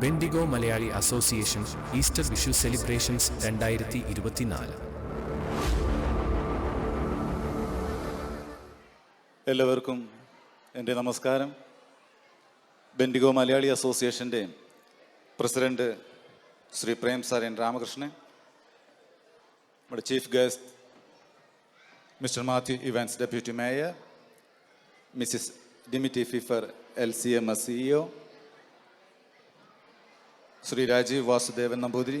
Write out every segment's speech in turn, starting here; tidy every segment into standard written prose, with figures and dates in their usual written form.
Bendigo Malayali association Easter Vishu celebrations 2024. എല്ലാവർക്കും എൻ്റെ നമസ്കാരം. ബെൻഡിഗോ മലയാളി അസോസിയേഷൻ്റെ president Shri Prem sir N Ramakrishnan, നമ്മുടെ chief guest mister Matthew Evans deputy mayor, Mrs Dimity Fifer LCMS CEO, Shri Rajeev Vasudevan Namboothiri,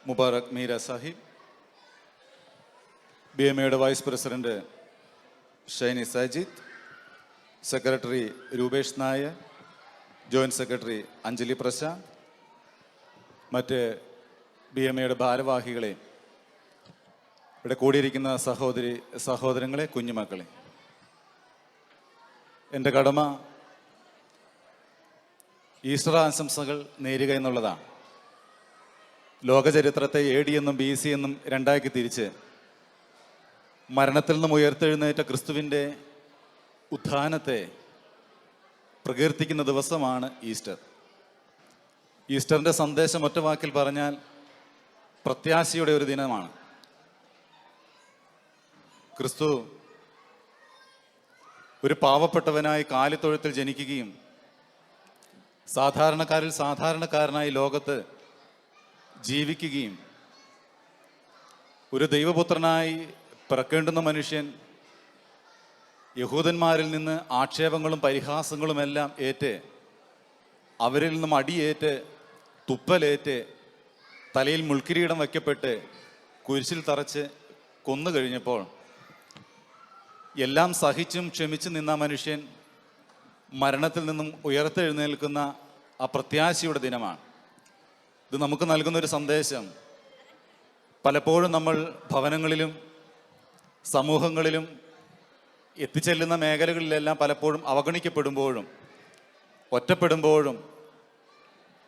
Mubarak Meera Sahib, BMAയുടെ vice president Shiny Sajith, secretary Roopesh Nair, joint secretary Anjali Prashanth, മറ്റ് BMAയുടെ ഭാരവാഹികളെ, ഇവിടെ കൂടിയിരിക്കുന്ന സഹോദരങ്ങളെ, കുഞ്ഞുമക്കളെ, എൻ്റെ കടമ ഈസ്റ്റർ ആശംസകൾ നേരുക എന്നുള്ളതാണ്. ലോകചരിത്രത്തെ AD എന്നും BC എന്നും രണ്ടാക്കി തിരിച്ച് മരണത്തിൽ നിന്നും ഉയർത്തെഴുന്നേറ്റ ക്രിസ്തുവിൻ്റെ ഉത്ഥാനത്തെ പ്രകീർത്തിക്കുന്ന ദിവസമാണ് ഈസ്റ്റർ. ഈസ്റ്ററിൻ്റെ സന്ദേശം ഒറ്റ വാക്കിൽ പറഞ്ഞാൽ പ്രത്യാശയുടെ ഒരു ദിനമാണ്. ക്രിസ്തു ഒരു പാവപ്പെട്ടവനായി കാലിത്തൊഴുത്തിൽ ജനിക്കുകയും സാധാരണക്കാരിൽ സാധാരണക്കാരനായി ലോകത്ത് ജീവിക്കുകയും ഒരു ദൈവപുത്രനായി പിറക്കേണ്ടുന്ന മനുഷ്യൻ യഹൂദന്മാരിൽ നിന്ന് ആക്ഷേപങ്ങളും പരിഹാസങ്ങളുമെല്ലാം ഏറ്റ്, അവരിൽ നിന്നും അടിയേറ്റ്, തുപ്പലേറ്റ്, തലയിൽ മുൾക്കിരീടം വയ്ക്കപ്പെട്ട് കുരിശിൽ തറച്ച് കൊന്നു കഴിഞ്ഞപ്പോൾ എല്ലാം സഹിച്ചും ക്ഷമിച്ചും നിന്ന മനുഷ്യൻ മരണത്തിൽ നിന്നും ഉയർത്തെഴുന്നേൽക്കുന്ന ആ പ്രത്യാശയുടെ ദിനമാണ്. ഇത് നമുക്ക് നൽകുന്നൊരു സന്ദേശം, പലപ്പോഴും നമ്മൾ ഭവനങ്ങളിലും സമൂഹങ്ങളിലും എത്തിച്ചെല്ലുന്ന മേഖലകളിലെല്ലാം പലപ്പോഴും അവഗണിക്കപ്പെടുമ്പോഴും ഒറ്റപ്പെടുമ്പോഴും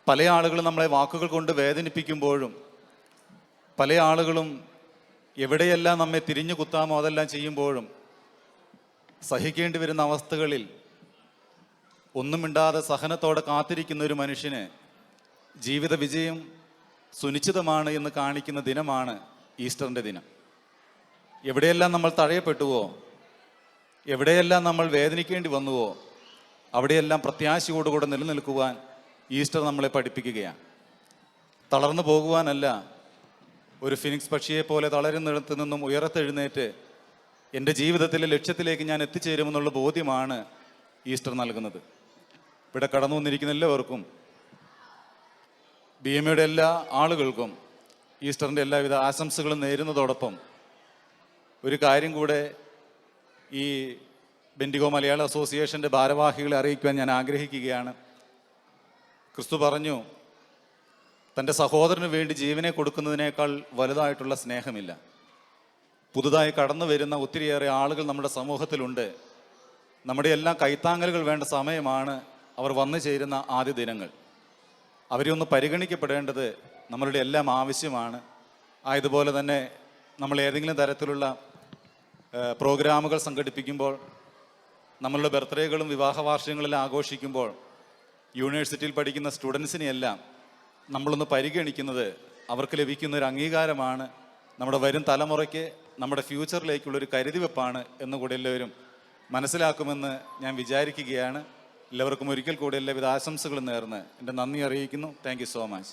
പല ആളുകളും നമ്മളെ വാക്കുകൾ കൊണ്ട് വേദനിപ്പിക്കുമ്പോഴും പല ആളുകളും എവിടെയെല്ലാം നമ്മെ തിരിഞ്ഞു കുത്താമോ അതെല്ലാം ചെയ്യുമ്പോഴും സഹിക്കേണ്ടി വരുന്ന അവസ്ഥകളിൽ ഒന്നും മിണ്ടാതെ സഹനത്തോടെ കാത്തിരിക്കുന്ന ഒരു മനുഷ്യന് ജീവിത വിജയം സുനിശ്ചിതമാണ് എന്ന് കാണിക്കുന്ന ദിനമാണ് ഈസ്റ്ററിൻ്റെ ദിനം. എവിടെയെല്ലാം നമ്മൾ തഴയപ്പെട്ടുവോ, എവിടെയെല്ലാം നമ്മൾ വേദനിക്കേണ്ടി വന്നുവോ, അവിടെയെല്ലാം പ്രത്യാശയോടുകൂടെ നിലനിൽക്കുവാൻ ഈസ്റ്റർ നമ്മളെ പഠിപ്പിക്കുകയാണ്. തളർന്നു പോകുവാനല്ല, ഒരു ഫിനിക്സ് പക്ഷിയെ പോലെ തളരുന്നിടത്ത് നിന്നും ഉയർത്തെഴുന്നേറ്റ് എൻ്റെ ജീവിതത്തിലെ ലക്ഷ്യത്തിലേക്ക് ഞാൻ എത്തിച്ചേരുമെന്നുള്ള ബോധ്യമാണ് ഈസ്റ്റർ നൽകുന്നത്. ഇവിടെ കടന്നു വന്നിരിക്കുന്ന എല്ലാവർക്കും, BMAയുടെ എല്ലാ ആളുകൾക്കും ഈസ്റ്ററിൻ്റെ എല്ലാവിധ ആശംസകളും നേരുന്നതോടൊപ്പം ഒരു കാര്യം കൂടെ ഈ ബെൻഡിഗോ മലയാള അസോസിയേഷൻ്റെ ഭാരവാഹികളെ അറിയിക്കുവാൻ ഞാൻ ആഗ്രഹിക്കുകയാണ്. ക്രിസ്തു പറഞ്ഞു, തൻ്റെ സഹോദരന് വേണ്ടി ജീവനെ കൊടുക്കുന്നതിനേക്കാൾ വലുതായിട്ടുള്ള സ്നേഹമില്ല. പുതുതായി കടന്നു വരുന്ന ഒത്തിരിയേറെ ആളുകൾ നമ്മുടെ സമൂഹത്തിലുണ്ട്. നമ്മുടെ എല്ലാം കൈത്താങ്ങലുകൾ വേണ്ട സമയമാണ് അവർ വന്നു ചേരുന്ന ആദ്യ ദിനങ്ങൾ. അവരെ ഒന്ന് പരിഗണിക്കപ്പെടേണ്ടത് നമ്മളുടെ എല്ലാം ആവശ്യമാണ്. ആയതുപോലെ തന്നെ നമ്മൾ ഏതെങ്കിലും തരത്തിലുള്ള പ്രോഗ്രാമുകൾ സംഘടിപ്പിക്കുമ്പോൾ, നമ്മളുടെ ബർത്ത്ഡേകളും വിവാഹ വാർഷികങ്ങളെല്ലാം ആഘോഷിക്കുമ്പോൾ യൂണിവേഴ്സിറ്റിയിൽ പഠിക്കുന്ന സ്റ്റുഡൻസിനെയെല്ലാം നമ്മളൊന്ന് പരിഗണിക്കുന്നത് അവർക്ക് ലഭിക്കുന്ന ഒരു അംഗീകാരമാണ്, നമ്മുടെ വരും തലമുറയ്ക്ക് നമ്മുടെ ഫ്യൂച്ചറിലേക്കുള്ളൊരു കരുതിവെപ്പാണ് എന്നുകൂടി എല്ലാവരും മനസ്സിലാക്കുമെന്ന് ഞാൻ വിചാരിക്കുകയാണ്. എല്ലാവർക്കും ഒരിക്കൽ കൂടി എല്ലാവിധ ആശംസകളും നേർന്ന് എൻ്റെ നന്ദി അറിയിക്കുന്നു. Thank you so much.